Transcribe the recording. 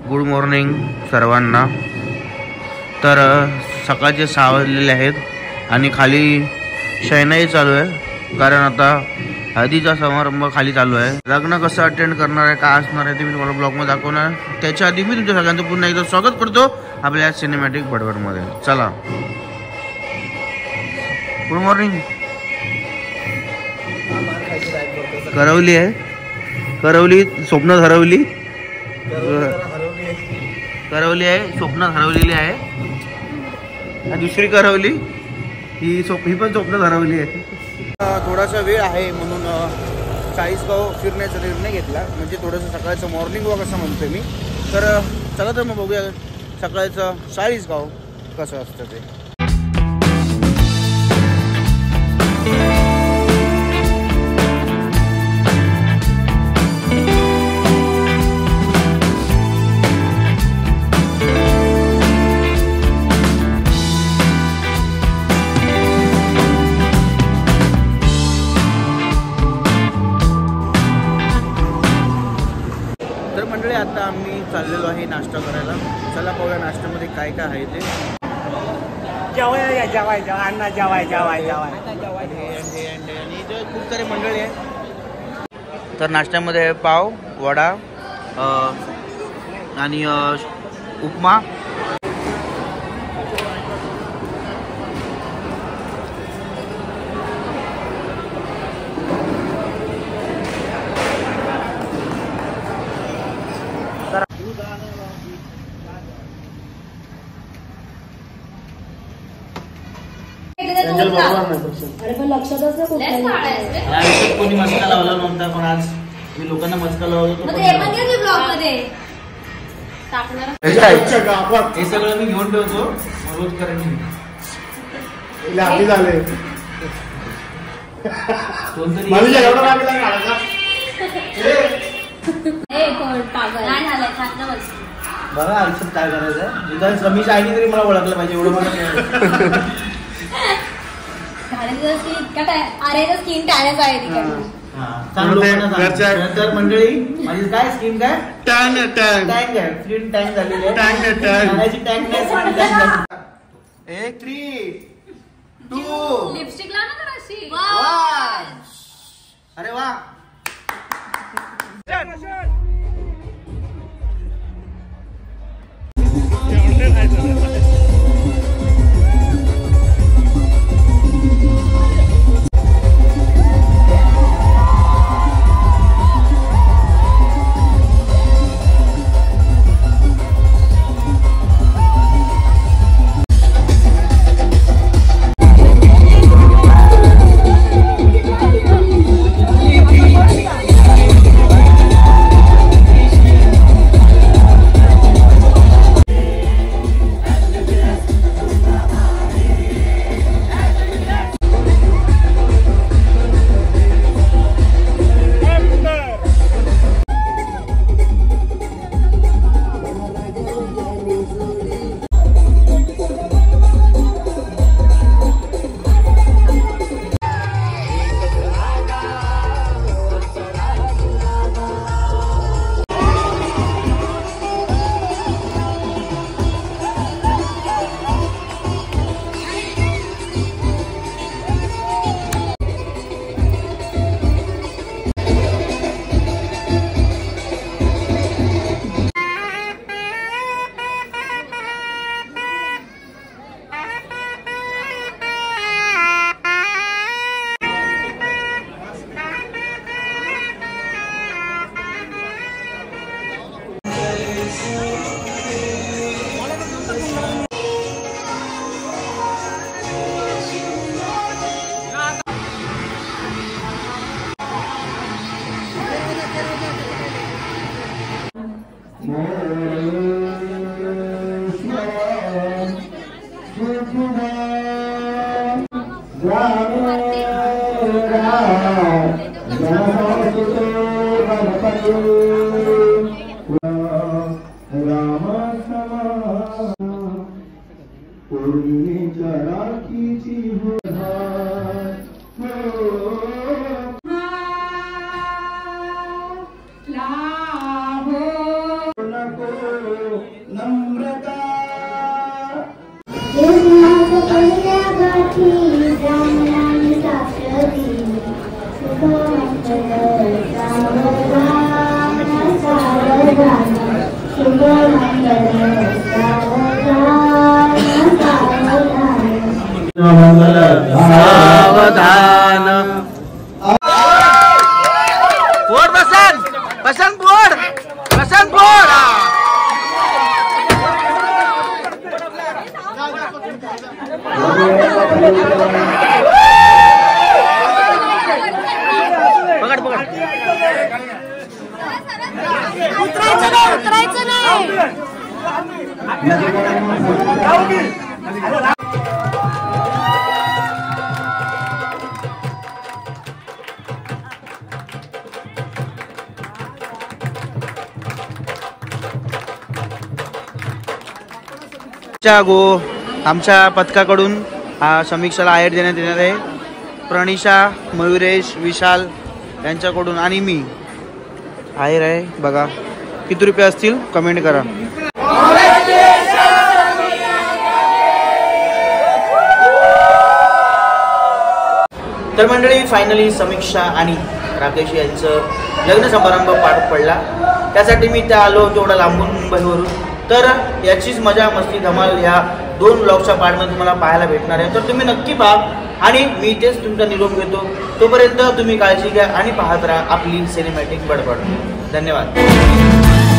Good morning सर्वांना। तर सकाळचे 6 वाजलेले आहेत आणि खाली शयनाई चालू आहे, कारण आता हळदीचा समारंभ खाली चालू आहे। लग्न कसं अटेंड करणार आहे, काय असणार आहे ते मी तुम्हाला ब्लॉगमध्ये दाखवणार। त्याच्या आधी मी तुमच्या सगळ्यांचं पुन्हा एकदा स्वागत करतो आपल्या सिनेमॅटिक बडबडमध्ये। चला, गुड मॉर्निंग। करवली आहे, करवली स्वप्नात हरवली, करवली आहे स्वप्नात हरवलेली आहे। आणि दुसरी करवली ही पण स्वप्नात हरवली आहे। थोडासा वेळ आहे म्हणून चाळीसगाव फिरण्याचा निर्णय घेतला, म्हणजे थोडंसं सकाळचं मॉर्निंग वॉक असं म्हणतोय मी। तर चला तर मग बघूया सकाळचं चाळीसगाव कसं असतं ते। आता आम्ही चाललेलो आहे नाश्ता करायला। चला पाहूया नाश्त्यामध्ये काय काय आहे ते। जेवाय अण्णा जेवाय आणि इथे खूप सारे मंडळी आहे। तर नाश्त्यामध्ये पाव, वडा आणि उपमा। अरे पण लक्षातच नाही कोणी मस्का लावला नव्हता, पण आज मी लोकांना मस्का लावतो। हे सगळं मी घेऊन ठेवतो रोज करेन। झाले बघा आयुष्यात काय करायचंय। समीच आईने तरी मला ओळखलं पाहिजे, एवढं मला अरे स्किन टॅनच आहे तर मंडळी माझी काय स्किन काय टॅन टॅन टँग आहे, स्किन टँग झालेली आहे। टँग टँग टँग 1 3 2 लिपस्टिक लाव ना जराशी। अरे वा। पकड पकड. उतरायचं नाही. आमच्या पथकाकडून समीक्षाला आहेर देण्यात येणार आहे. प्रणिशा, मयुरेश, विशाल यांच्याकडून आणि मी आहेर आहे. बघा किती रुपये असतील कमेंट करा. तर मंडळी फायनली समीक्षा आणि राकेश यांचं लग्न समारंभ पार पडला. त्यासाठी मी त्या आलो तेवढा लांबून मुंबईवरून. तर याचीच मजा मस्ती धमाल ह्या 2 व्लॉगच्या पार्टमध्ये तुम्हाला पाहायला भेटणार आहे. तर तुम्ही नक्की पहा आणि मी तेच तुमचा निरोप घेतो. तोपर्यंत तुम्ही काळजी घ्या आणि पाहत राहा आपली सिनेमॅटिक बडबड. धन्यवाद.